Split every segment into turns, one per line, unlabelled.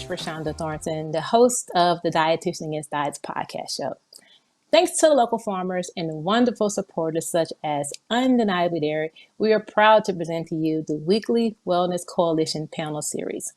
Rashonda Thornton, the host of the Dietitian Against Diets podcast show. Thanks to local farmers and wonderful supporters such as Undeniably Dairy, we are proud to present to you the weekly Wellness Coalition panel series.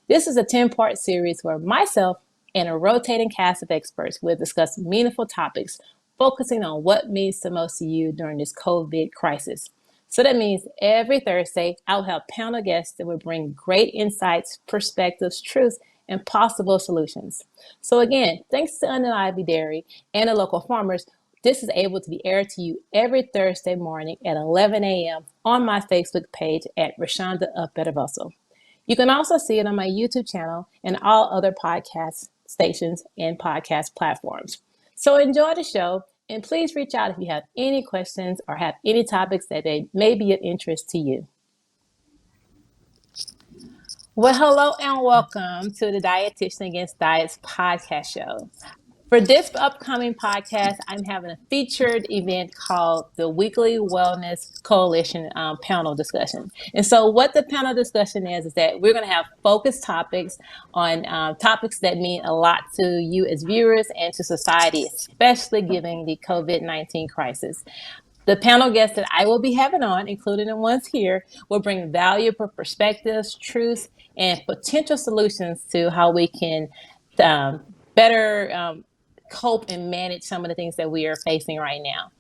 This is a 10-part series where myself and a rotating cast of experts will discuss meaningful topics, focusing on what means the most to you during this COVID crisis. So that means every Thursday, I'll have panel guests that will bring great insights, perspectives, truths, and possible solutions. So again, thanks to Undeniably Dairy and the local farmers, this is able to be aired to you every Thursday morning at 11 a.m. on my Facebook page at Rashonda of Better Vessel. You can also see it on my YouTube channel and all other podcast stations and podcast platforms. So enjoy the show, and please reach out if you have any questions or have any topics that may be of interest to you. Well, hello and welcome to the Dietitian Against Diets podcast show. For this upcoming podcast, I'm having a featured event called the Weekly Wellness Coalition panel discussion. And so what the panel discussion is that we're going to have focused topics on topics that mean a lot to you as viewers and to society, especially given the COVID-19 crisis. The panel guests that I will be having on, including the ones here, will bring valuable perspectives, truths, and potential solutions to how we can better cope and manage some of the things that we are facing right now.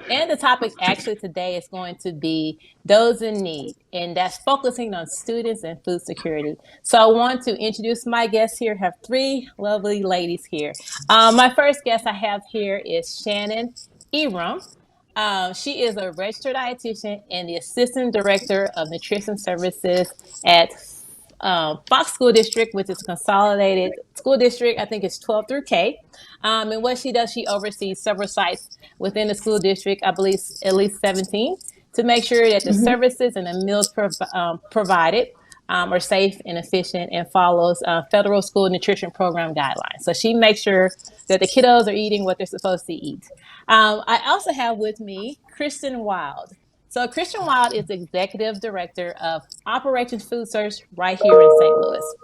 And the topic actually today is going to be those in need, and that's focusing on students and food security. So I want to introduce my guests here. I have three lovely ladies here. My first guest I have here is Shannon Ebron. She is a registered dietitian and the assistant director of nutrition services at Fox School District, which is a consolidated school district. I think it's 12 through K. And what she does, she oversees several sites within the school district, I believe at least 17, to make sure that the services and the meals provided are safe and efficient and follows federal school nutrition program guidelines. So she makes sure that the kiddos are eating what they're supposed to eat. I also have with me Kristen Wild. So Kristen Wild is the Executive Director of Operation Food Search right here in St. Louis.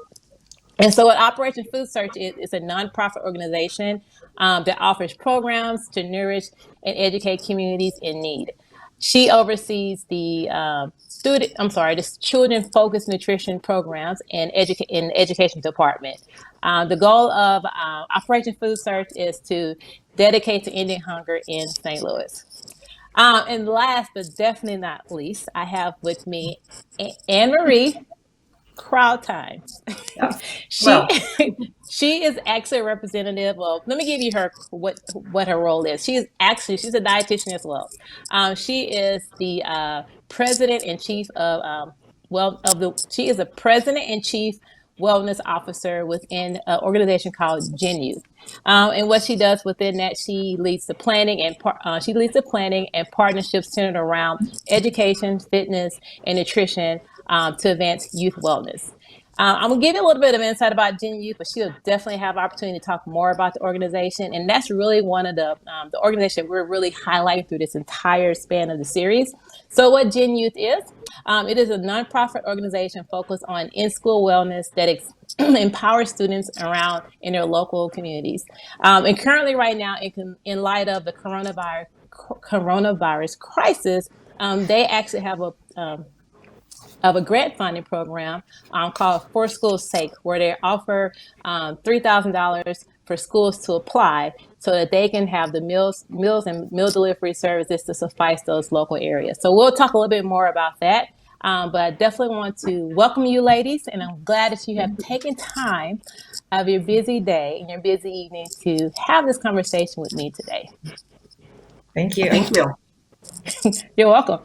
And so what Operation Food Search is a nonprofit organization that offers programs to nourish and educate communities in need. She oversees the children-focused nutrition programs in the education department. The goal of Operation Food Search is to dedicate to ending hunger in St. Louis. And last but definitely not least, I have with me Anne-Marie Krautheim. She is actually a representative of, let me give you what her role is. She's a dietitian as well. She is the president and chief of she is a president and chief wellness officer within an organization called GENYOUth. And what she does within that, she leads the planning and partnerships centered around education, fitness, and nutrition to advance youth wellness. I'm going to give you a little bit of insight about GENYOUth, but she'll definitely have opportunity to talk more about the organization. And that's really one of the organization we're really highlighting through this entire span of the series. So what GENYOUth is, it is a nonprofit organization focused on in-school wellness that empowers students around in their local communities. And currently right now, in light of the coronavirus crisis, they actually have a grant funding program called For School's Sake, where they offer $3,000 for schools to apply so that they can have the meals and meal delivery services to suffice those local areas. So we'll talk a little bit more about that. But I definitely want to welcome you ladies, and I'm glad that you have taken time out of your busy day and your busy evening to have this conversation with me today.
Thank you. Thank you.
You're welcome.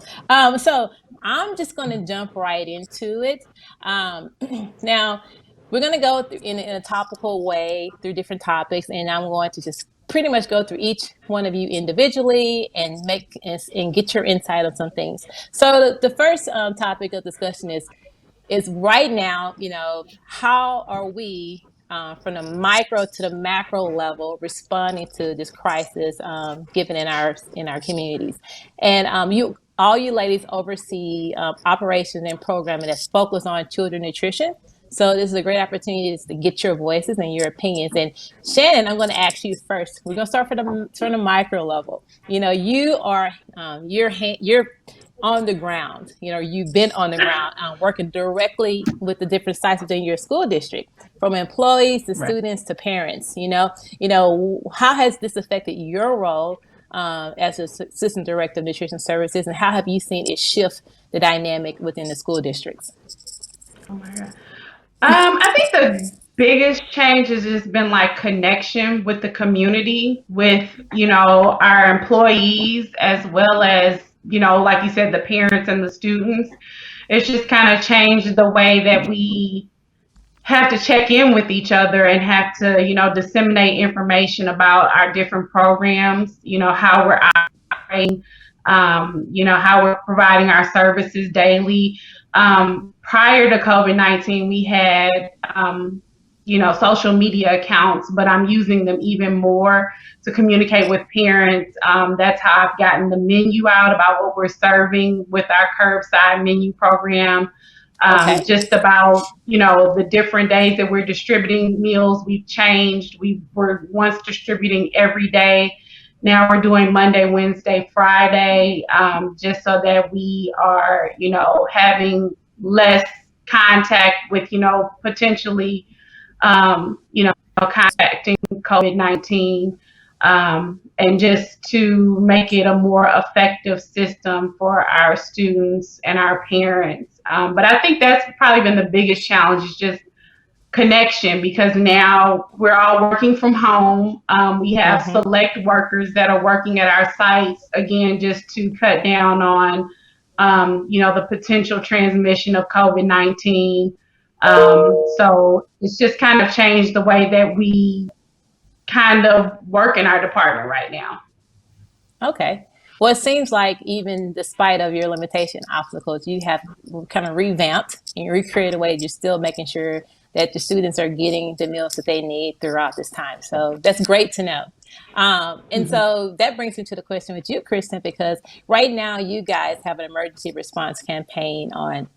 So I'm just going to jump right into it. Now, we're going to go through in a topical way through different topics, and I'm going to just pretty much go through each one of you individually and get your insight on some things. So the first topic of discussion is right now, how are we from the micro to the macro level responding to this crisis given in our communities? And all you ladies oversee operations and programming that's focused on children nutrition. So this is a great opportunity to get your voices and your opinions. And Shannon, I'm going to ask you first. We're going to start from the micro level. You are you're on the ground. You've been on the ground, working directly with the different sites within your school district, from employees to students to parents. How has this affected your role as assistant director of nutrition services, and how have you seen it shift the dynamic within the school districts?
Oh my God. I think the biggest change has just been like connection with the community, with, our employees, as well as, like you said, the parents and the students. It's just kind of changed the way that we have to check in with each other and have to, disseminate information about our different programs, how we're operating, how we're providing our services daily. Prior to COVID-19, we had, social media accounts, but I'm using them even more to communicate with parents. That's how I've gotten the menu out about what we're serving with our curbside menu program. Just about, the different days that we're distributing meals. We've changed. We were once distributing every day. Now we're doing Monday, Wednesday, Friday, just so that we are, having less contact with, potentially, contacting COVID-19, and just to make it a more effective system for our students and our parents. But I think that's probably been the biggest challenge, is just connection, because now we're all working from home. We have select workers that are working at our sites, again, just to cut down on, the potential transmission of COVID-19. So it's just kind of changed the way that we kind of work in our department right now.
Okay. Well, it seems like even despite of your limitation obstacles, you have kind of revamped and recreated a way you're still making sure that the students are getting the meals that they need throughout this time. So that's great to know. And so that brings me to the question with you, Kristen, because right now you guys have an emergency response campaign on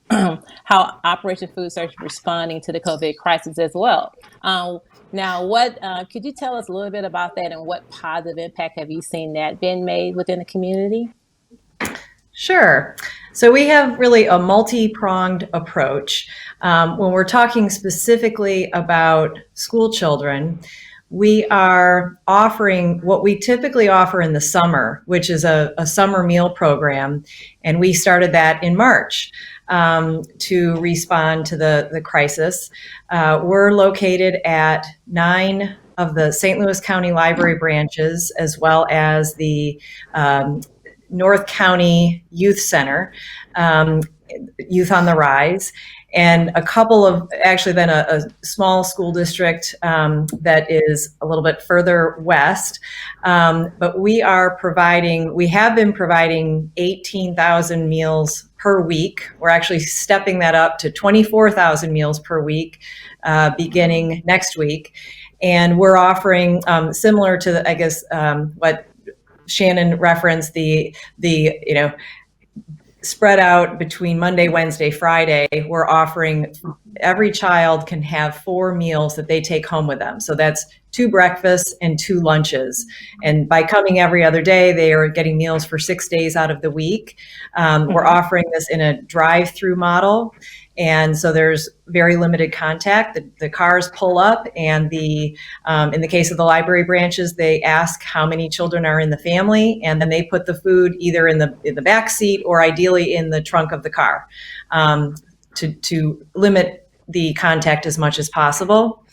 how Operation Food Search is responding to the COVID crisis as well. Now, what could you tell us a little bit about that, and what positive impact have you seen that been made within the community?
Sure. So we have really a multi-pronged approach. When we're talking specifically about school children, we are offering what we typically offer in the summer, which is a summer meal program. And we started that in March to respond to the crisis. We're located at 9 of the St. Louis County Library branches, as well as the North County Youth Center, Youth on the Rise, and a couple of, actually then a small school district that is a little bit further west. But we have been providing 18,000 meals per week. We're actually stepping that up to 24,000 meals per week beginning next week. And we're offering, similar to what Shannon referenced, the spread out between Monday, Wednesday, Friday. We're offering every child can have 4 meals that they take home with them. So that's 2 breakfasts and 2 lunches. And by coming every other day, they are getting meals for 6 days out of the week. We're offering this in a drive-through model. And so there's very limited contact. The cars pull up, and in the case of the library branches, they ask how many children are in the family, and then they put the food either in the back seat or ideally in the trunk of the car to limit the contact as much as possible.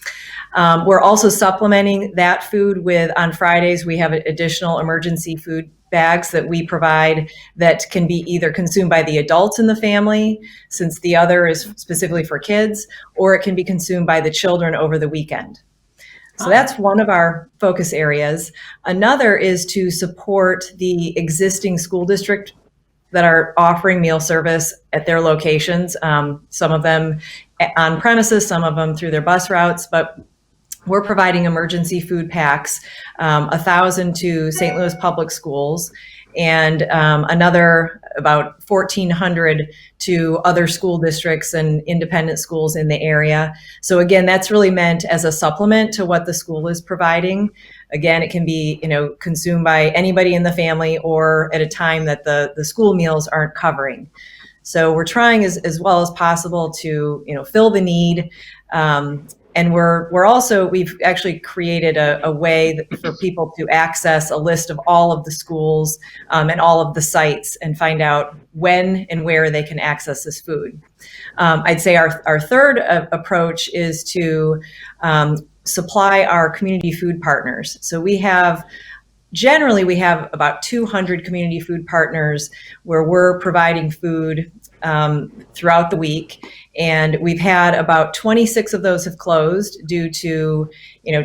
We're also supplementing that food with, on Fridays, we have additional emergency food bags that we provide that can be either consumed by the adults in the family, since the other is specifically for kids, or it can be consumed by the children over the weekend. So that's one of our focus areas. Another is to support the existing school district that are offering meal service at their locations, some of them on premises, some of them through their bus routes, but we're providing emergency food packs, 1,000 to St. Louis public schools, and another about 1,400 to other school districts and independent schools in the area. So again, that's really meant as a supplement to what the school is providing. Again, it can be, consumed by anybody in the family or at a time that the school meals aren't covering. So we're trying as well as possible to, fill the need. And we've actually created a way for people to access a list of all of the schools and all of the sites and find out when and where they can access this food. I'd say our third approach is to supply our community food partners. So generally we have about 200 community food partners where we're providing food throughout the week. And we've had about 26 of those have closed due to,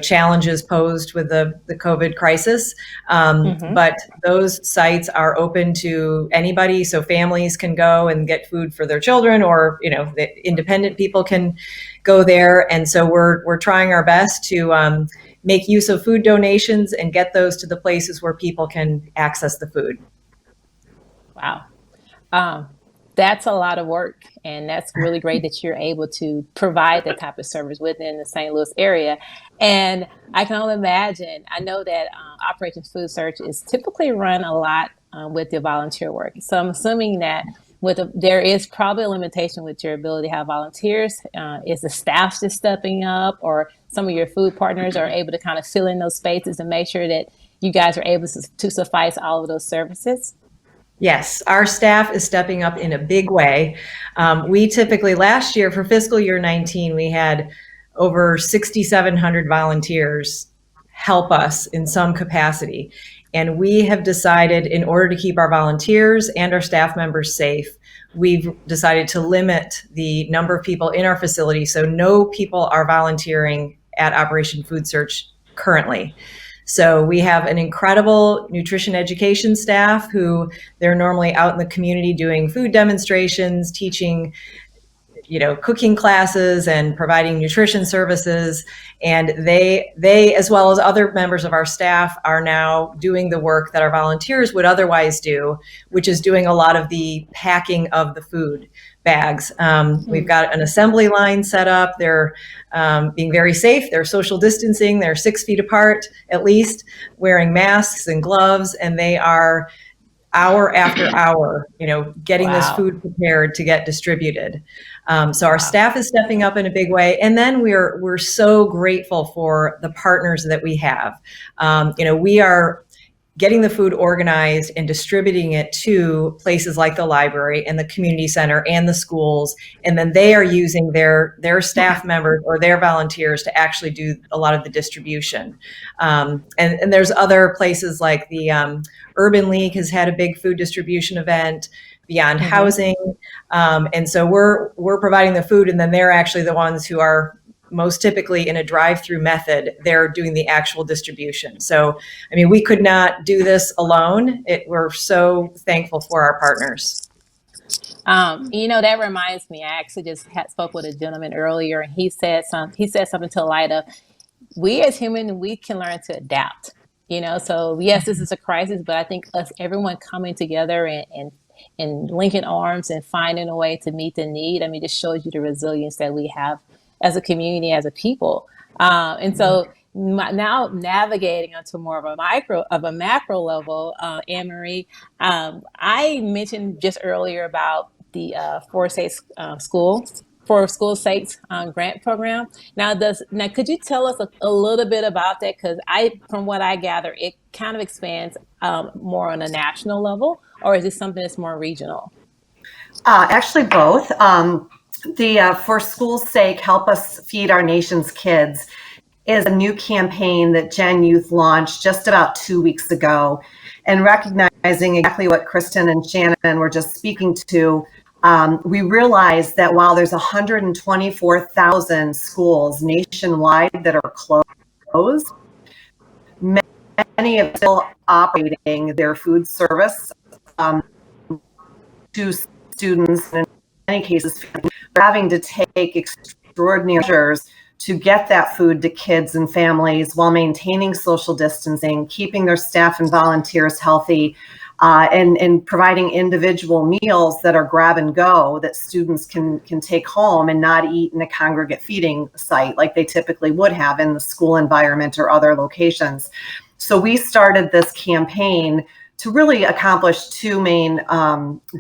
challenges posed with the COVID crisis. But those sites are open to anybody. So families can go and get food for their children, or, the independent people can go there. And so we're trying our best to make use of food donations and get those to the places where people can access the food.
Wow. That's a lot of work, and that's really great that you're able to provide that type of service within the St. Louis area. And I can only imagine, I know that Operation Food Search is typically run a lot with the volunteer work. So I'm assuming that there is probably a limitation with your ability to have volunteers. Is the staff just stepping up, or some of your food partners are able to kind of fill in those spaces and make sure that you guys are able to suffice all of those services?
Yes, our staff is stepping up in a big way. We typically, last year for fiscal year 19, we had over 6,700 volunteers help us in some capacity. And we have decided, in order to keep our volunteers and our staff members safe, we've decided to limit the number of people in our facility. So no people are volunteering at Operation Food Search currently. So we have an incredible nutrition education staff who they're normally out in the community doing food demonstrations, teaching, cooking classes and providing nutrition services. And they, as well as other members of our staff, are now doing the work that our volunteers would otherwise do, which is doing a lot of the packing of the food bags. We've got an assembly line set up. They're being very safe. They're social distancing. They're 6 feet apart, at least, wearing masks and gloves, and they are hour after hour, getting this food prepared to get distributed. So our staff is stepping up in a big way. And then we're so grateful for the partners that we have. We are getting the food organized and distributing it to places like the library and the community center and the schools. And then they are using their staff members or their volunteers to actually do a lot of the distribution. And there's other places like the Urban League has had a big food distribution event, Beyond Housing. And so we're providing the food, and then they're actually the ones who are most typically in a drive-through method. They're doing the actual distribution. So, we could not do this alone. We're so thankful for our partners.
That reminds me, I actually just spoke with a gentleman earlier, and he said something to the light of, we as humans, we can learn to adapt, so yes, this is a crisis, but I think everyone coming together and linking arms and finding a way to meet the need, just shows you the resilience that we have as a community, as a people. And so now navigating onto more of a macro level, Anne-Marie, I mentioned just earlier about the For School Sakes grant program. Now, could you tell us a little bit about that? Because from what I gather, it kind of expands more on a national level, or is this something that's more regional?
Actually, both. The For School's Sake, Help Us Feed Our Nation's Kids is a new campaign that GENYOUth launched just about 2 weeks ago. And recognizing exactly what Kristen and Shannon were just speaking to, we realized that while there's 124,000 schools nationwide that are closed, many of them still operating their food service to students, and in many cases, they're having to take extraordinary measures to get that food to kids and families while maintaining social distancing, keeping their staff and volunteers healthy. and providing individual meals that are grab and go that students can take home and not eat in a congregate feeding site like they typically would have in the school environment or other locations. So we started this campaign to really accomplish two main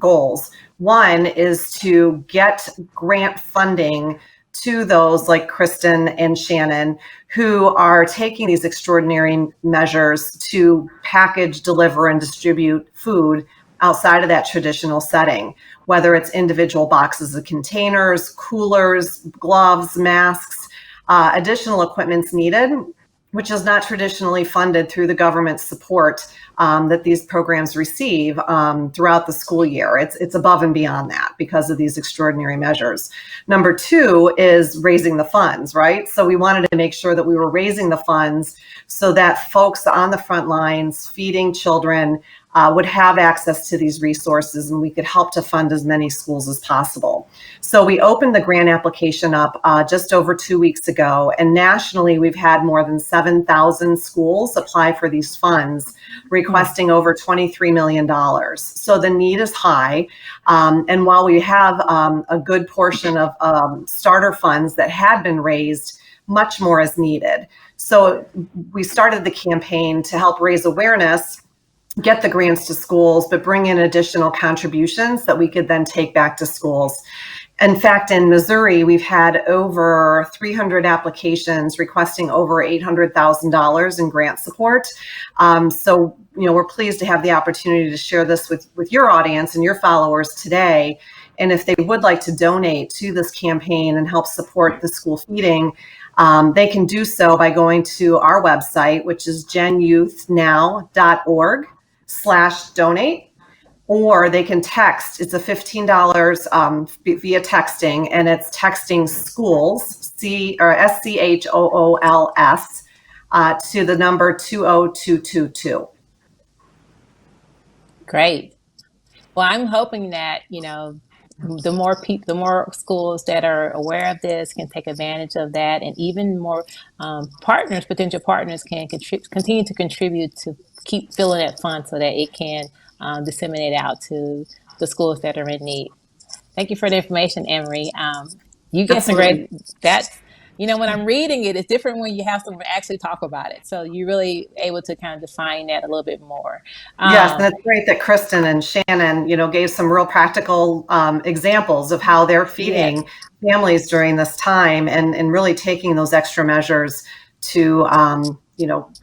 goals. One is to get grant funding to those like Kristen and Shannon who are taking these extraordinary measures to package, deliver, and distribute food outside of that traditional setting, whether it's individual boxes of containers, coolers, gloves, masks, additional equipment's needed, which is not traditionally funded through the government support that these programs receive throughout the school year. It's above and beyond that because of these extraordinary measures. Number two is raising the funds, right? So we wanted to make sure that we were raising the funds so that folks on the front lines feeding children would have access to these resources, and we could help to fund as many schools as possible. So we opened the grant application up just over 2 weeks ago, and nationally we've had more than 7,000 schools apply for these funds, requesting over $23 million. So the need is high, and while we have a good portion of starter funds that had been raised, much more is needed. So we started the campaign to help raise awareness, get the grants to schools, but bring in additional contributions that we could then take back to schools. In fact, in Missouri, we've had over 300 applications requesting over $800,000 in grant support. So, we're pleased to have the opportunity to share this with your audience and your followers today. And if they would like to donate to this campaign and help support the school feeding, they can do so by going to our website, which is genyouthnow.org/donate, or they can text. It's a $15 via texting, and it's texting schools, SCHOOLS, to the number 20222.
Great. Well, I'm hoping that, the more schools that are aware of this can take advantage of that, and even more potential partners can continue to contribute to keep filling that fund so that it can disseminate out to the schools that are in need. Thank you for the information, Emery. You get some great, when I'm reading it, it's different when you have someone actually talk about it. So you're really able to kind of define that a little bit more.
Yes, and it's great that Kristen and Shannon, gave some real practical examples of how they're feeding families during this time and really taking those extra measures to,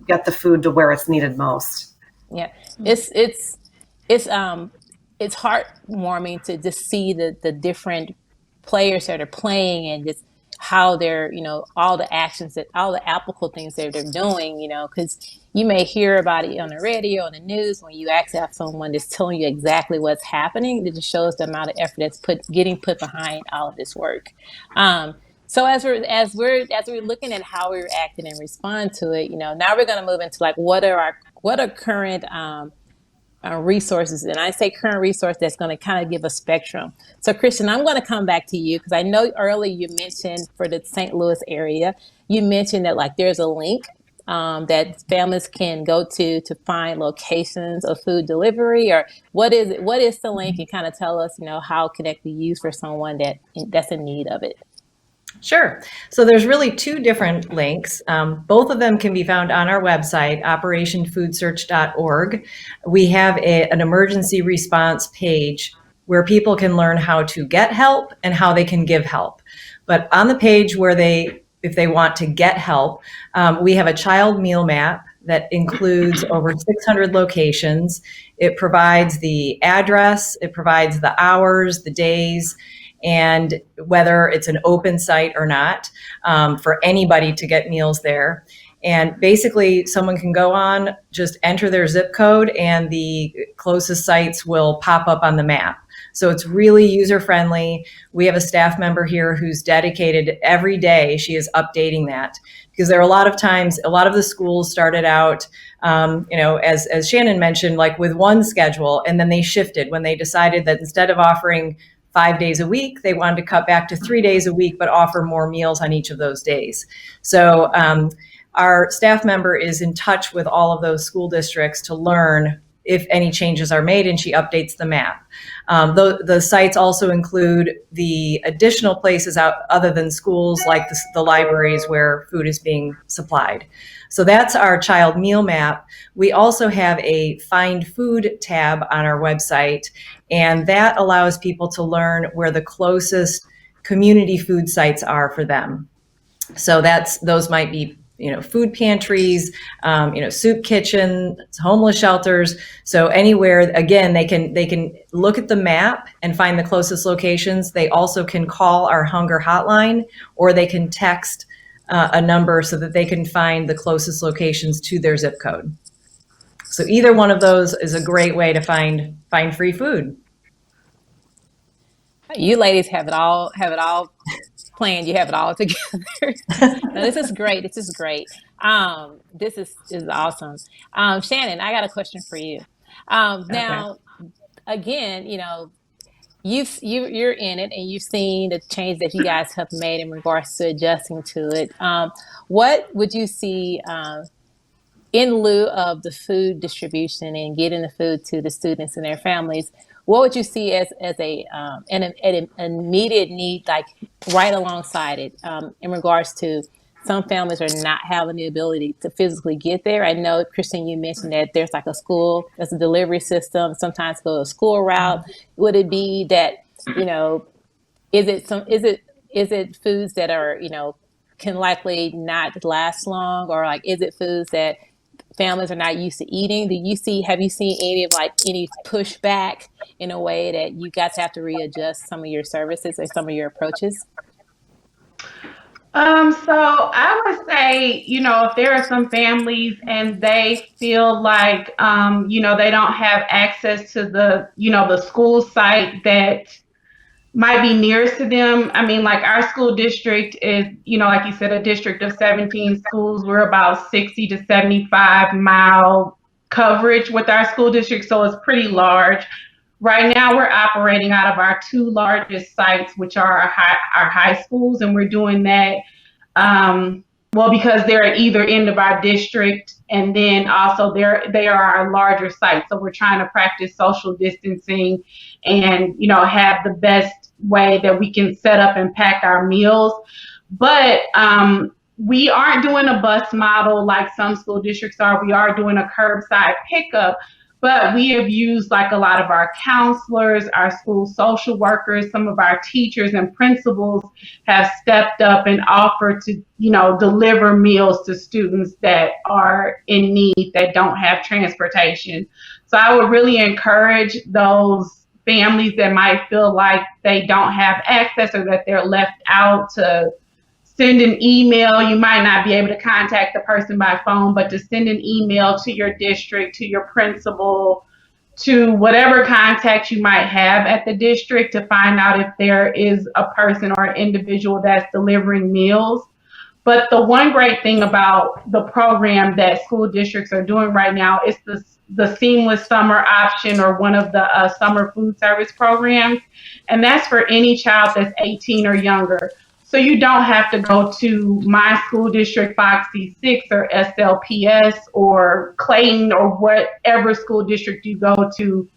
get the food to where it's needed most.
Yeah, it's heartwarming to just see the different players that are playing and just how they're, all the actions all the applicable things that they're doing, because you may hear about it on the radio, on the news, when you actually have someone that's telling you exactly what's happening. It just shows the amount of effort that's getting put behind all of this work. So as we're looking at how we react and respond to it, now we're going to move into what are current resources, and I say current resource that's going to kind of give a spectrum. So Kristen, I'm going to come back to you because I know earlier you mentioned for the St. Louis area, you mentioned that there's a link that families can go to find locations of food delivery, or what is the link, and kind of tell us, how can that be used for someone that's in need of it.
Sure. So there's really two different links. Both of them can be found on our website, operationfoodsearch.org. We have an emergency response page where people can learn how to get help and how they can give help. But on the page where if they want to get help, we have a child meal map that includes over 600 locations. It provides the address, it provides the hours, the days, and whether it's an open site or not, for anybody to get meals there. And basically someone can go on, just enter their zip code, and the closest sites will pop up on the map. So it's really user-friendly. We have a staff member here who's dedicated every day. She is updating that because there are a lot of times, a lot of the schools started out, as Shannon mentioned, with one schedule, and then they shifted when they decided that instead of offering 5 days a week, they wanted to cut back to 3 days a week, but offer more meals on each of those days. So our staff member is in touch with all of those school districts to learn if any changes are made, and she updates the map. The sites also include the additional places out other than schools, like the libraries where food is being supplied. So that's our child meal map. We also have a Find Food tab on our website, and that allows people to learn where the closest community food sites are for them. So those might be, food pantries, soup kitchens, homeless shelters. So anywhere, again, they can look at the map and find the closest locations. They also can call our hunger hotline, or they can text a number so that they can find the closest locations to their zip code. So either one of those is a great way to find free food.
You ladies have it all planned. You have it all together. No, this is great. This is great. This is awesome. Shannon, I got a question for you. Now, again, you're in it, and you've seen the change that you guys have made in regards to adjusting to it. What would you see in lieu of the food distribution and getting the food to the students and their families? What would you see as an immediate need, like right alongside it, in regards to some families are not having the ability to physically get there? I know, Kristen, you mentioned that there's like there's a delivery system, sometimes go a school route. Would it be that, is it foods that are, can likely not last long, or like, is it foods that families are not used to eating? Have you seen any pushback in a way that you guys have to readjust some of your services or some of your approaches?
So I would say, if there are some families and they feel like, they don't have access to the school site that might be nearest to them. I mean, like our school district is, like you said, a district of 17 schools. We're about 60 to 75 mile coverage with our school district, so it's pretty large. Right now, we're operating out of our two largest sites, which are our high schools, and we're doing that, because they're at either end of our district, and then also they are our larger sites. So we're trying to practice social distancing and, have the best way that we can set up and pack our meals. But we aren't doing a bus model like some school districts are. We are doing a curbside pickup, but we have used like a lot of our counselors, our school social workers, some of our teachers and principals have stepped up and offered to, deliver meals to students that are in need, that don't have transportation. So I would really encourage those families that might feel like they don't have access or that they're left out to send an email. You might not be able to contact the person by phone, but to send an email to your district, to your principal, to whatever contact you might have at the district to find out if there is a person or an individual that's delivering meals. But the one great thing about the program that school districts are doing right now is the seamless summer option, or one of the summer food service programs. And that's for any child that's 18 or younger. So you don't have to go to my school district, Foxy 6 or SLPS or Clayton or whatever school district you go to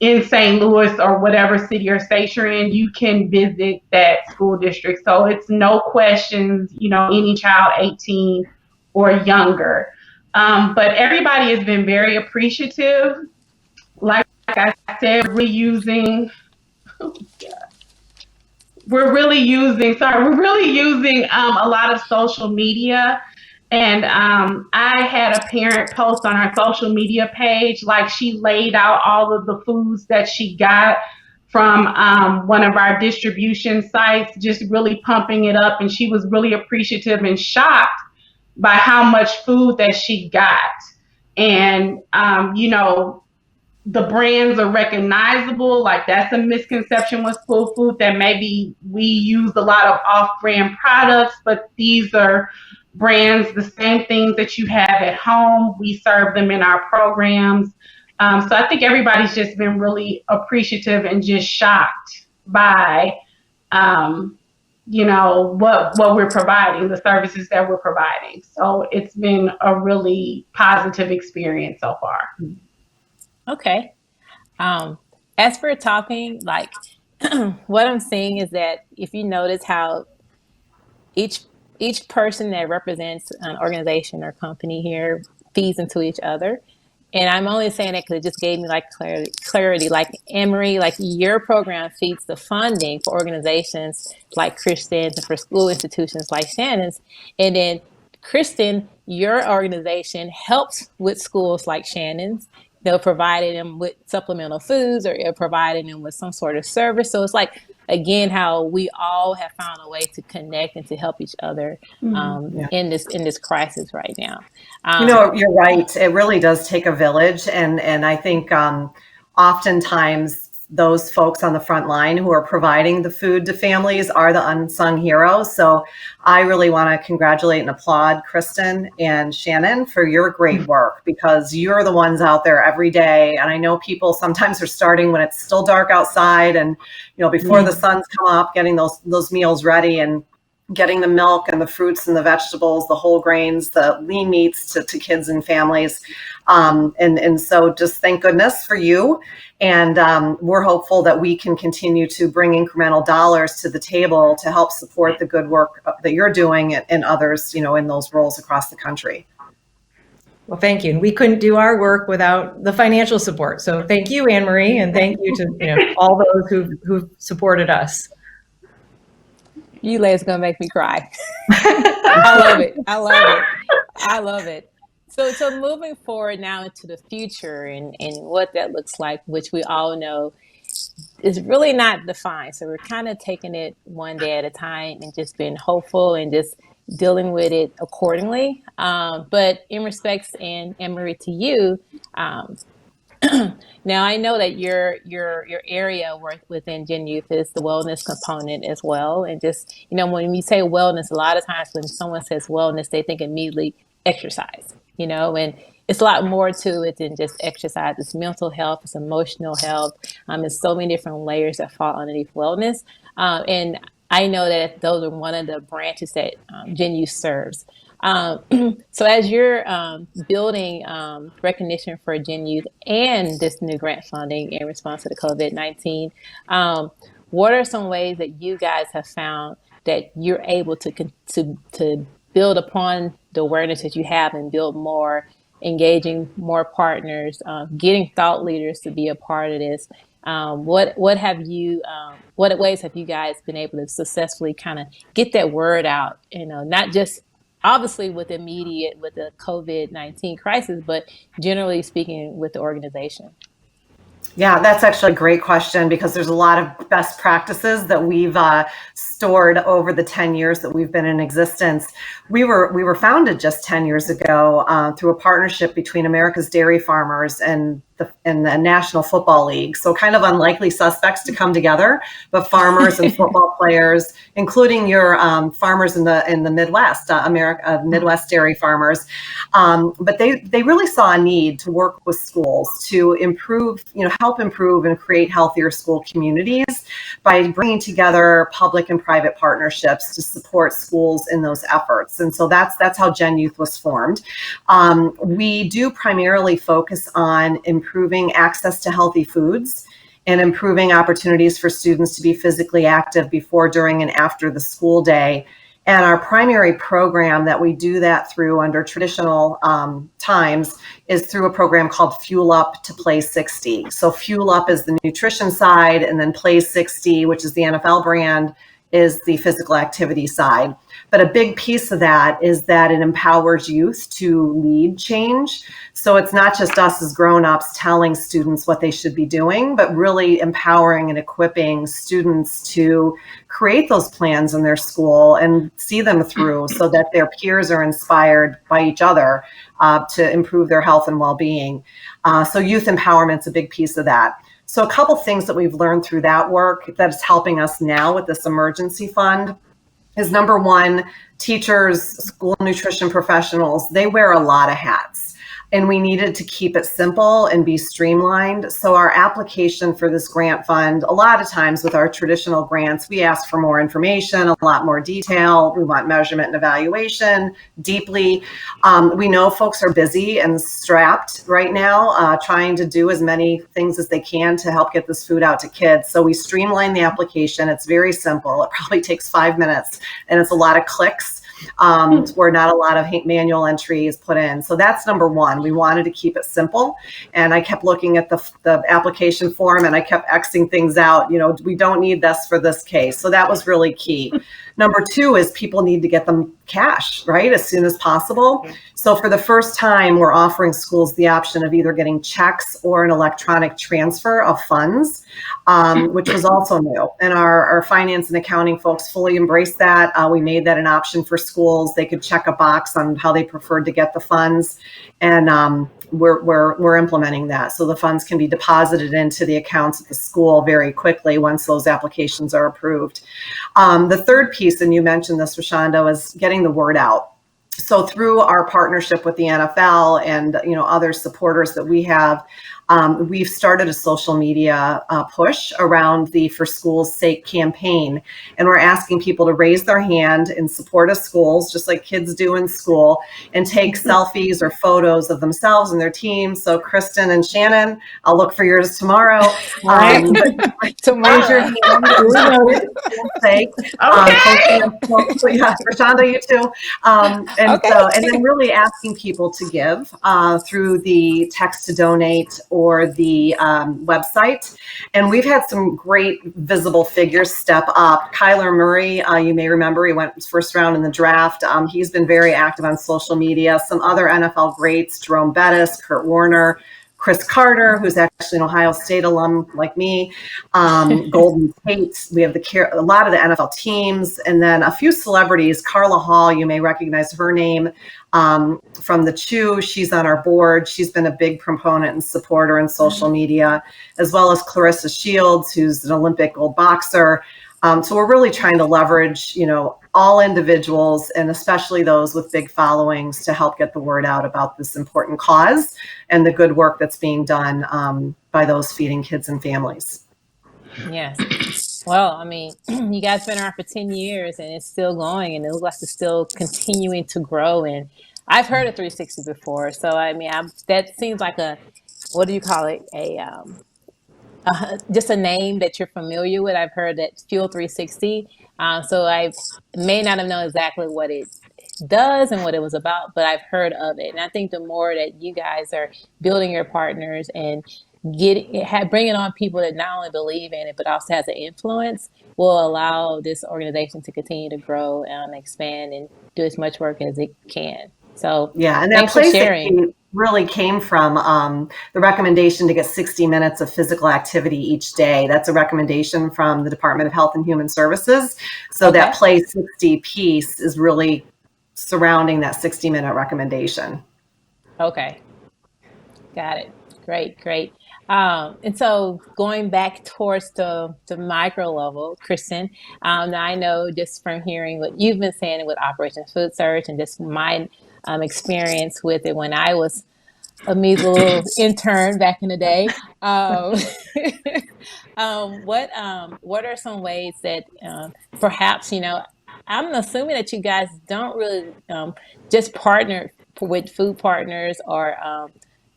in St. Louis or whatever city or state you're in. You can visit that school district. So it's no questions, any child 18 or younger. But everybody has been very appreciative. Like I said, we're really using a lot of social media. And I had a parent post on our social media page, like she laid out all of the foods that she got from one of our distribution sites, just really pumping it up. And she was really appreciative and shocked by how much food that she got. And, the brands are recognizable. Like that's a misconception with school food, that maybe we use a lot of off-brand products, but these are brands, the same things that you have at home. We serve them in our programs. So I think everybody's just been really appreciative and just shocked by, what we're providing, the services that we're providing. So it's been a really positive experience so far.
Okay. As for talking, like what I'm seeing is that if you notice how each each person that represents an organization or company here feeds into each other. And I'm only saying that because it just gave me like clarity. Like Emery, like your program feeds the funding for organizations like Kristen's and for school institutions like Shannon's. And then Kristen, your organization helps with schools like Shannon's. They'll provide them with supplemental foods or providing them with some sort of service. So it's like, again, how we all have found a way to connect and to help each other
Yeah.
in this crisis right now.
You're right. It really does take a village, and I think oftentimes those folks on the front line who are providing the food to families are the unsung heroes. So I really want to congratulate and applaud Kristen and Shannon for your great work, because you're the ones out there every day. And I know people sometimes are starting when it's still dark outside, and before the sun's come up, getting those meals ready and getting the milk and the fruits and the vegetables, the whole grains, the lean meats to kids and families. And so just thank goodness for you. And we're hopeful that we can continue to bring incremental dollars to the table to help support the good work that you're doing and others, in those roles across the country.
Well, thank you. And we couldn't do our work without the financial support. So thank you, Anne Marie, and thank you to all those who've supported us.
You ladies gonna make me cry. I love it. I love it. I love it. So moving forward now into the future and what that looks like, which we all know is really not defined. So we're kind of taking it one day at a time and just being hopeful and just dealing with it accordingly. But in respects, and Emery, to you, now I know that your area work within GENYOUth is the wellness component as well. And just, when you say wellness, a lot of times when someone says wellness, they think immediately exercise, and it's a lot more to it than just exercise. It's mental health, it's emotional health. There's so many different layers that fall underneath wellness. And I know that those are one of the branches that GENYOUth serves. So as you're building recognition for GENYOUth and this new grant funding in response to the COVID-19, what are some ways that you guys have found that you're able to build upon the awareness that you have and build more, engaging more partners, getting thought leaders to be a part of this? What ways have you guys been able to successfully kind of get that word out? Not just obviously with the COVID-19 crisis, but generally speaking with the organization.
Yeah, that's actually a great question, because there's a lot of best practices that we've stored over the 10 years that we've been in existence. We were founded just 10 years ago through a partnership between America's dairy farmers and the National Football League. So kind of unlikely suspects to come together, but farmers and football players, including your farmers in the Midwest, Midwest dairy farmers. But they really saw a need to work with schools to improve, help improve and create healthier school communities by bringing together public and private partnerships to support schools in those efforts. And so that's how GENYOUth was formed. We do primarily focus on improving access to healthy foods and improving opportunities for students to be physically active before, during, and after the school day. And our primary program that we do that through under traditional times is through a program called Fuel Up to Play 60. So Fuel Up is the nutrition side, and then Play 60, which is the NFL brand, is the physical activity side. But a big piece of that is that it empowers youth to lead change. So it's not just us as grown-ups telling students what they should be doing, but really empowering and equipping students to create those plans in their school and see them through so that their peers are inspired by each other to improve their health and well-being. So youth empowerment's a big piece of that. So a couple things that we've learned through that work that is helping us now with this emergency fund is, number one, teachers, school nutrition professionals, they wear a lot of hats. and we needed to keep it simple and be streamlined. So our application for this grant fund, a lot of times with our traditional grants, we ask for more information, a lot more detail. We want measurement and evaluation deeply. We know folks are busy and strapped right now, trying to do as many things as they can to help get this food out to kids. So we streamline the application. It's very simple. It probably takes 5 minutes, and it's a lot of clicks. Where not a lot of manual entry is put in. So that's number one. We wanted to keep it simple. And I kept looking at the application form, and I kept Xing things out. We don't need this for this case. So that was really key. Number two is people need to get them cash, right, as soon as possible. So for the first time, we're offering schools the option of either getting checks or an electronic transfer of funds, which was also new. And our finance and accounting folks fully embraced that. We made that an option for schools. They could check a box on how they preferred to get the funds. And we're implementing that. So the funds can be deposited into the accounts at the school very quickly once those applications are approved. The third piece, and you mentioned this, Rashonda, is getting the word out. So through our partnership with the NFL and other supporters that we have, we've started a social media push around the For School's Sake campaign. And we're asking people to raise their hand in support of schools, just like kids do in school, and take selfies or photos of themselves and their teams. So Kristen and Shannon, I'll look for yours tomorrow. Raise your hand. Sake.
Okay.
Yeah, Rashonda, you too. And then really asking people to give through the text to donate or the website. And we've had some great visible figures step up. Kyler Murray, you may remember, he went first round in the draft. He's been very active on social media. Some other NFL greats, Jerome Bettis, Kurt Warner, Chris Carter, who's actually an Ohio State alum like me, Golden Tate. We have a lot of the NFL teams, and then a few celebrities. Carla Hall, you may recognize her name from the Chew. She's on our board. She's been a big proponent and supporter in social media, as well as Clarissa Shields, who's an Olympic gold boxer. So we're really trying to leverage, all individuals, and especially those with big followings, to help get the word out about this important cause and the good work that's being done by those feeding kids and families.
Yes. Well, I mean, you guys been around for 10 years and it's still going, and it looks like it's still continuing to grow. And I've heard of 360 before. So, I mean, that seems like what do you call it? Just a name that you're familiar with. I've heard that Fuel 360. So I may not have known exactly what it does and what it was about, but I've heard of it. And I think the more that you guys are building your partners and bringing on people that not only believe in it, but also has an influence, will allow this organization to continue to grow and expand and do as much work as it can. So
yeah, and that place really came from the recommendation to get 60 minutes of physical activity each day. That's a recommendation from the Department of Health and Human Services. So that Play 60 piece is really surrounding that 60-minute recommendation.
Okay. Got it. Great. And so going back towards the micro level, Kristen, I know just from hearing what you've been saying with Operation Food Search and just my experience with it when I was a measly little intern back in the day. What are some ways that perhaps, I'm assuming that you guys don't really just partner with food partners or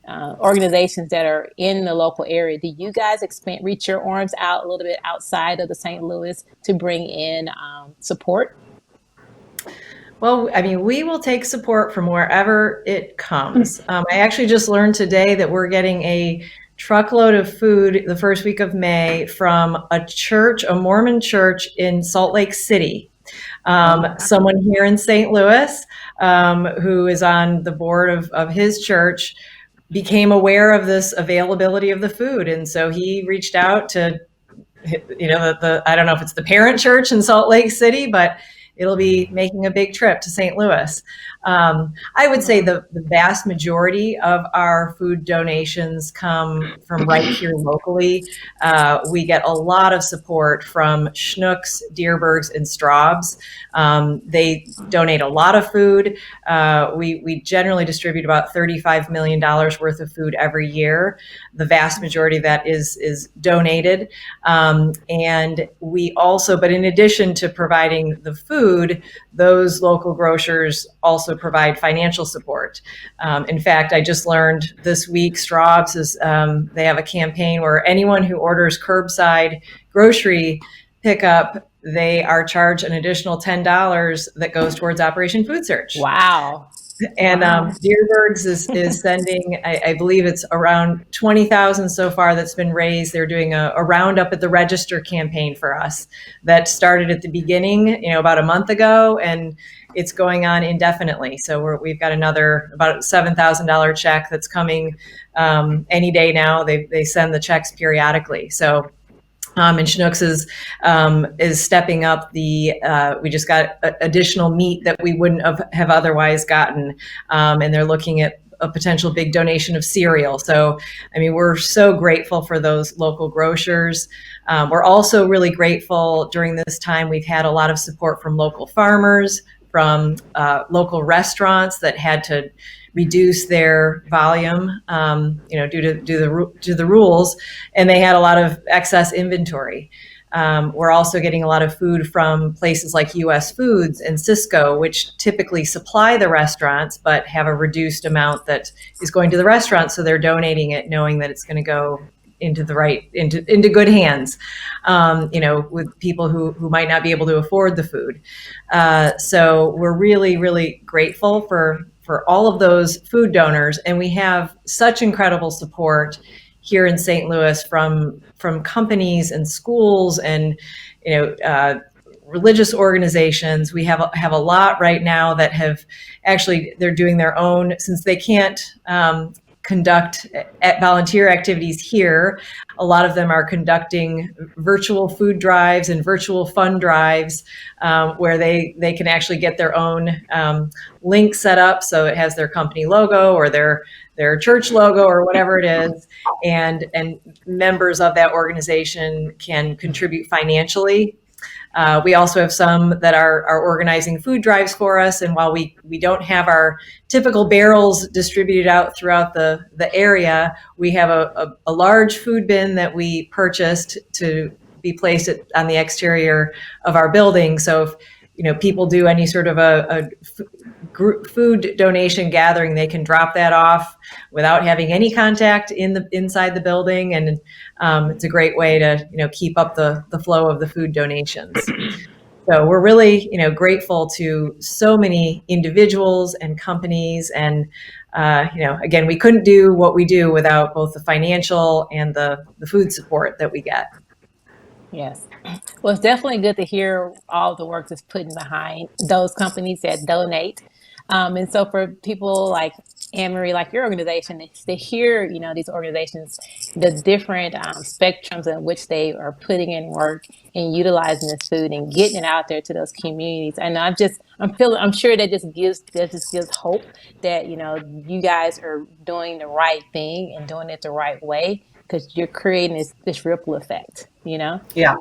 organizations that are in the local area. Do you guys reach your arms out a little bit outside of the St. Louis to bring in support?
Well, I mean, we will take support from wherever it comes. I actually just learned today that we're getting a truckload of food the first week of May from a Mormon church in Salt Lake City. Someone here in St. Louis who is on the board of his church became aware of this availability of the food. And so he reached out to, I don't know if it's the parent church in Salt Lake City, but it'll be making a big trip to St. Louis. I would say the vast majority of our food donations come from right here locally. We get a lot of support from Schnucks, Deerbergs, and Straub's. They donate a lot of food. We generally distribute about $35 million worth of food every year. The vast majority of that is donated. And we also, but in addition to providing the food, those local grocers also provide financial support. In fact, I just learned this week, Straub's is, they have a campaign where anyone who orders curbside grocery pickup, they are charged an additional $10 that goes towards Operation Food Search.
Wow.
And Deerbergs is sending, I believe it's around 20,000 so far that's been raised. They're doing a roundup at the register campaign for us that started at the beginning, about a month ago, and it's going on indefinitely. So we've got another about $7,000 check that's coming any day now. They send the checks periodically. So. And Schnucks is stepping up we just got additional meat that we wouldn't have otherwise gotten. And they're looking at a potential big donation of cereal. So, we're so grateful for those local grocers. We're also really grateful during this time. We've had a lot of support from local farmers, from local restaurants that had to reduce their volume, due to the rules, and they had a lot of excess inventory. We're also getting a lot of food from places like U.S. Foods and Cisco, which typically supply the restaurants, but have a reduced amount that is going to the restaurants. So they're donating it, knowing that it's going to go into good hands, with people who might not be able to afford the food. So we're really, really grateful for all of those food donors. And we have such incredible support here in St. Louis from companies and schools and, religious organizations. We have a lot right now that they're doing their own, since they can't conduct volunteer activities here. A lot of them are conducting virtual food drives and virtual fund drives where they can actually get their own link set up, so it has their company logo or their church logo or whatever it is, and members of that organization can contribute financially. We also have some that are organizing food drives for us. And while we don't have our typical barrels distributed out throughout the area, we have a large food bin that we purchased to be placed on the exterior of our building. So if people do any sort of a group food donation gathering, they can drop that off without having any contact inside the building, and it's a great way to keep up the flow of the food donations. So we're really grateful to so many individuals and companies, and again, we couldn't do what we do without both the financial and the food support that we get.
Yes. Well, it's definitely good to hear all the work that's put behind those companies that donate. And so for people like Anne-Marie, like your organization, to hear, these organizations, the different spectrums in which they are putting in work and utilizing this food and getting it out there to those communities. And I'm sure that just gives hope that, you guys are doing the right thing and doing it the right way, because you're creating this ripple effect, Yeah.
Yeah.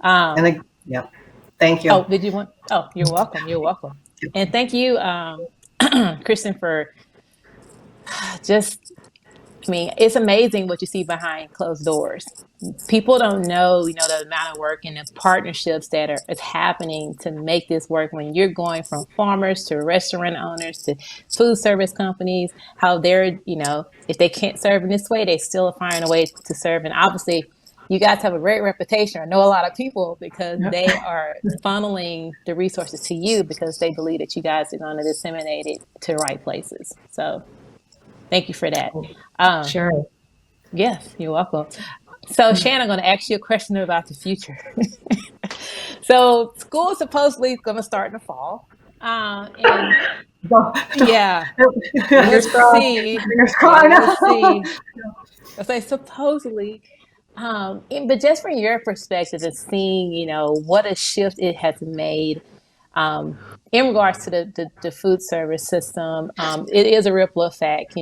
Thank you.
Oh, did you want? Oh, you're welcome. You're welcome. And thank you, Kristen, for it's amazing what you see behind closed doors. People don't know, the amount of work and the partnerships that is happening to make this work, when you're going from farmers to restaurant owners to food service companies, how they're, if they can't serve in this way, they still are finding a way to serve. And obviously, you guys have a great reputation. I know a lot of people because they are funneling the resources to you because they believe that you guys are going to disseminate it to right places. So thank you for that.
Sure.
Yes, you're welcome. So Shannon, I'm going to ask you a question about the future. So school supposedly is going to start in the fall. And yeah, we'll see. I say supposedly. But just from your perspective of seeing, what a shift it has made In regards to the food service system, it is a ripple effect,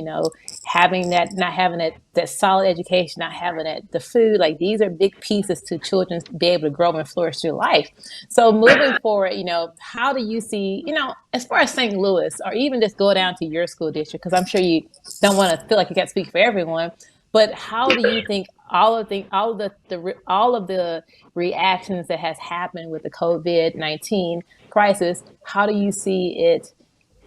having that, not having that solid education, not having the food, like these are big pieces to children be able to grow and flourish through life. So moving forward, how do you see, as far as St. Louis, or even just go down to your school district, because I'm sure you don't want to feel like you got to speak for everyone, but how do you think all of the reactions that has happened with the COVID-19 crisis, how do you see it?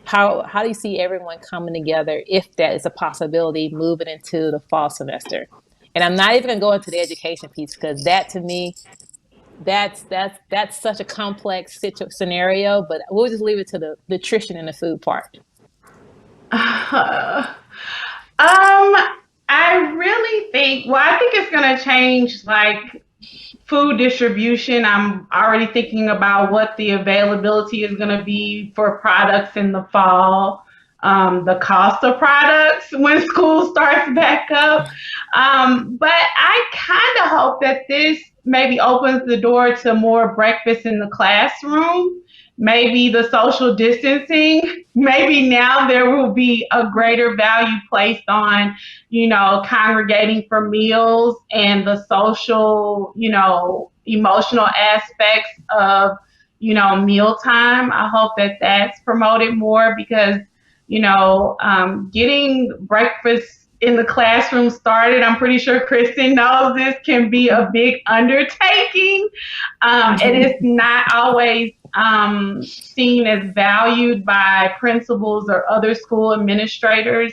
How do you see everyone coming together, if that is a possibility, moving into the fall semester? And I'm not even going to go into the education piece, because that, to me, that's such a complex scenario. But we'll just leave it to the nutrition and the food part.
I really think, I think it's going to change, like, food distribution. I'm already thinking about what the availability is going to be for products in the fall, the cost of products when school starts back up. But I kind of hope that this maybe opens the door to more breakfast in the classroom. Maybe the social distancing, maybe now there will be a greater value placed on, congregating for meals and the social, emotional aspects of, mealtime. I hope that that's promoted more, because, getting breakfast in the classroom started, I'm pretty sure Kristen knows this, can be a big undertaking. And it's not always seen as valued by principals or other school administrators,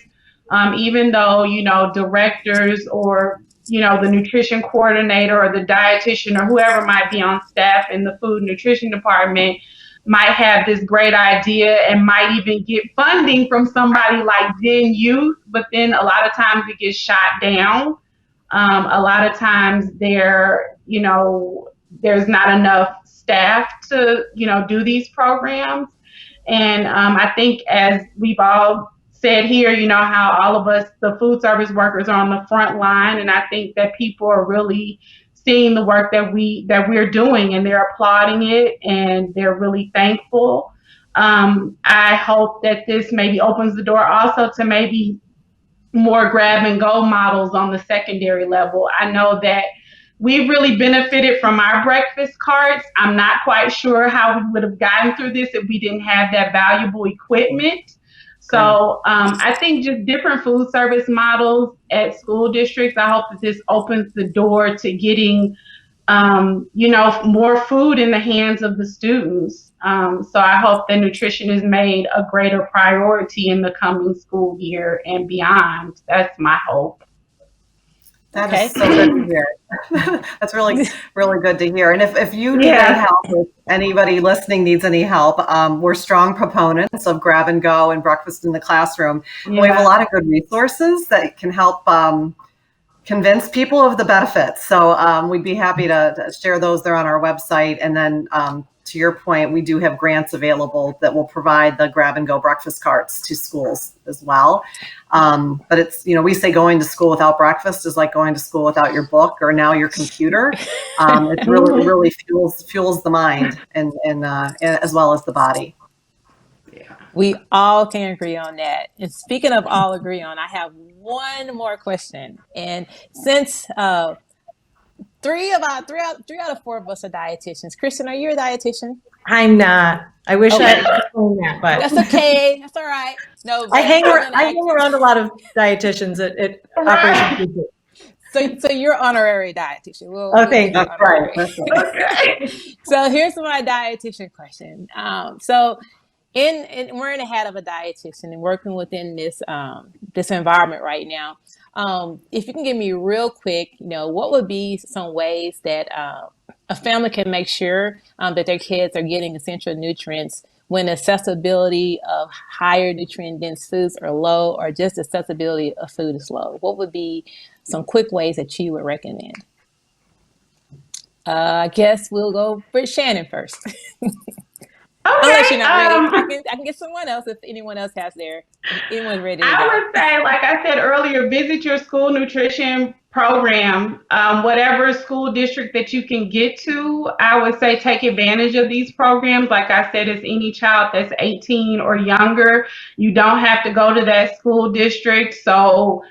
even though, directors or, the nutrition coordinator or the dietitian or whoever might be on staff in the food and nutrition department might have this great idea and might even get funding from somebody like GENYOUth, but then a lot of times it gets shot down. A lot of times there's not enough staff to, do these programs. And I think, as we've all said here, how all of us, the food service workers, are on the front line. And I think that people are really seeing the work that we're doing, and they're applauding it, and they're really thankful. I hope that this maybe opens the door also to maybe more grab and go models on the secondary level. I know that we've really benefited from our breakfast carts. I'm not quite sure how we would have gotten through this if we didn't have that valuable equipment. So I think just different food service models at school districts. I hope that this opens the door to getting, more food in the hands of the students. So I hope that nutrition is made a greater priority in the coming school year and beyond. That's my hope.
That is so good to hear. That's really, really good to hear. And if you need any help, if anybody listening needs any help, we're strong proponents of grab and go and breakfast in the classroom. We have a lot of good resources that can help convince people of the benefits. So we'd be happy to share those. They're on our website. And then to your point, we do have grants available that will provide the grab and go breakfast carts to schools as well. But it's, we say going to school without breakfast is like going to school without your book or now your computer. It really fuels the mind and as well as the body.
We all can agree on that. And speaking of all agree on, I have one more question. And since three out of four of us are dietitians, Kristen, are you a dietitian?
I'm not. I wish I could that, but
that's okay. That's all right. No,
I hang around a lot of dietitians at Operation Future.
So you're honorary dietitian.
Thank you. Right.
Okay. So here's my dietitian question. So we're in the hat of a dietitian and working within this environment right now. If you can give me real quick, what would be some ways that a family can make sure that their kids are getting essential nutrients when accessibility of higher nutrient dense foods are low, or just accessibility of food is low? What would be some quick ways that you would recommend? I guess we'll go for Shannon first.
Okay.
unless you're not ready, I
Okay.
can get someone else if anyone else has if anyone's ready to
I
go.
would say, like I said earlier, visit your school nutrition program. Whatever school district that you can get to, I would say take advantage of these programs. Like I said, it's any child that's 18 or younger. You don't have to go to that school district. So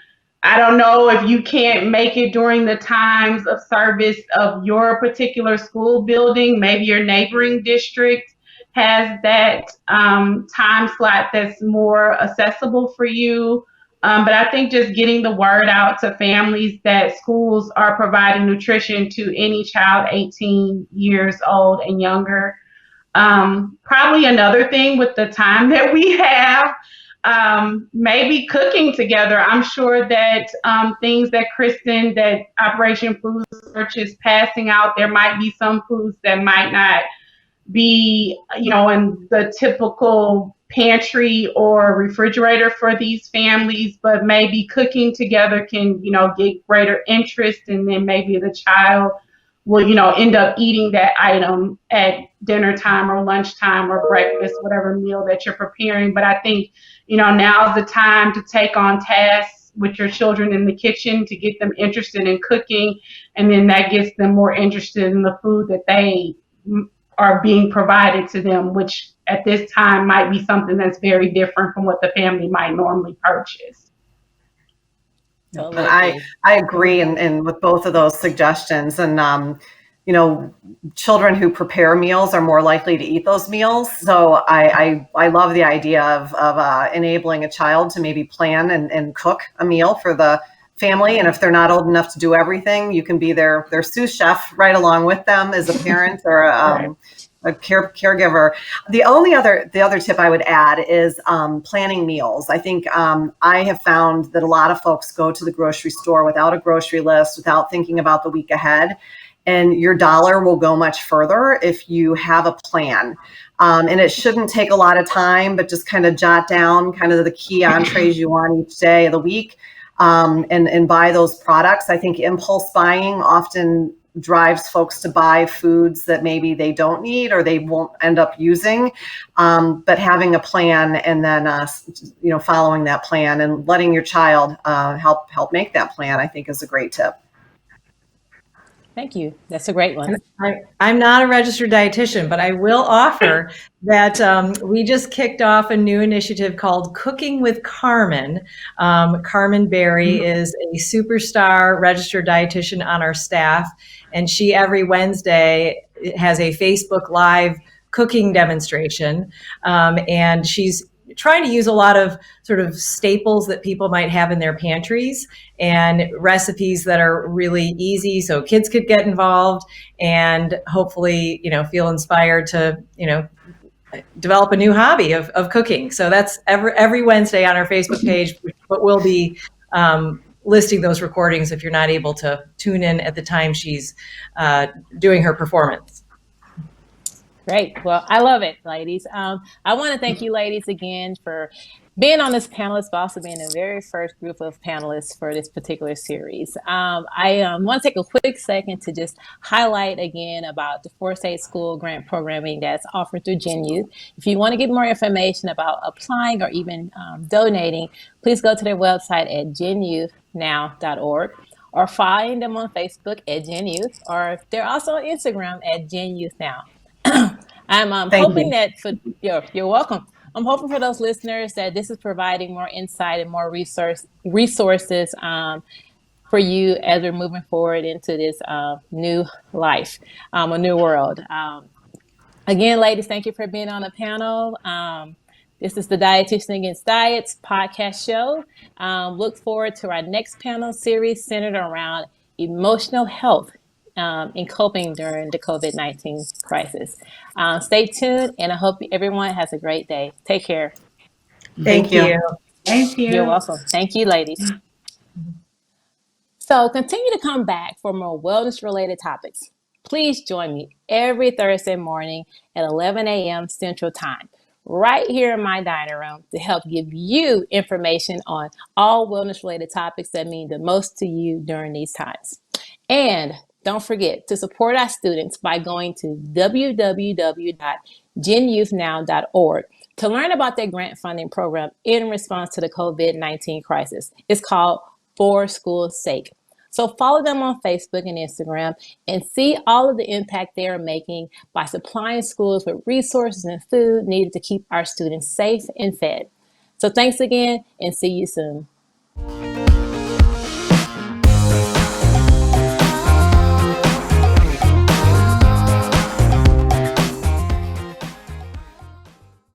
I don't know if you can't make it during the times of service of your particular school building. Maybe your neighboring district has that time slot that's more accessible for you. But I think just getting the word out to families that schools are providing nutrition to any child 18 years old and younger. Probably another thing with the time that we have, maybe cooking together. I'm sure that things that Kristen, that Operation Food Search is passing out, there might be some foods that might not be, in the typical pantry or refrigerator for these families, but maybe cooking together can, get greater interest, and then maybe the child will, end up eating that item at dinner time or lunchtime or breakfast, whatever meal that you're preparing. But I think, now's the time to take on tasks with your children in the kitchen to get them interested in cooking, and then that gets them more interested in the food that they are being provided to them, which at this time might be something that's very different from what the family might normally purchase.
Totally
I agree and with both of those suggestions. And children who prepare meals are more likely to eat those meals. So I love the idea of enabling a child to maybe plan and cook a meal for the family. And if they're not old enough to do everything, you can be their sous chef right along with them as a parent or a caregiver. The other tip I would add is planning meals. I think I have found that a lot of folks go to the grocery store without a grocery list, without thinking about the week ahead. And your dollar will go much further if you have a plan. And it shouldn't take a lot of time, but just kind of jot down kind of the key entrees you want each day of the week. And buy those products. I think impulse buying often drives folks to buy foods that maybe they don't need or they won't end up using. But having a plan and then following that plan and letting your child help make that plan, I think, is a great tip.
Thank you. That's a great one.
I'm not a registered dietitian, but I will offer that we just kicked off a new initiative called Cooking with Carmen. Carmen Berry is a superstar registered dietitian on our staff, and she every Wednesday has a Facebook Live cooking demonstration, and she's trying to use a lot of sort of staples that people might have in their pantries and recipes that are really easy so kids could get involved and hopefully, feel inspired to, develop a new hobby of cooking. So that's every Wednesday on our Facebook page, but we'll be listing those recordings if you're not able to tune in at the time she's doing her performance.
Great. Well, I love it, ladies. I want to thank you, ladies, again for being on this panelist, but also being the very first group of panelists for this particular series. I want to take a quick second to just highlight again about the 4-state school grant programming that's offered through GENYOUth. If you want to get more information about applying or even donating, please go to their website at genyouthnow.org or find them on Facebook at GENYOUth, or they're also on Instagram at GENYOUthNow. I'm hoping that you're welcome. I'm hoping for those listeners that this is providing more insight and more resources for you as we're moving forward into this new life, a new world. Again, ladies, thank you for being on the panel. This is the Dietitian Against Diets podcast show. Look forward to our next panel series centered around emotional health in coping during the COVID-19 crisis. Stay tuned, and I hope everyone has a great day. Take care.
Thank you.
Thank you.
You're welcome. Thank you, ladies. So continue to come back for more wellness-related topics. Please join me every Thursday morning at 11 a.m. Central Time, right here in my dining room, to help give you information on all wellness-related topics that mean the most to you during these times. And Don't forget to support our students by going to www.genyouthnow.org to learn about their grant funding program in response to the COVID-19 crisis. It's called For School's Sake. So follow them on Facebook and Instagram and see all of the impact they are making by supplying schools with resources and food needed to keep our students safe and fed. So thanks again, and see you soon.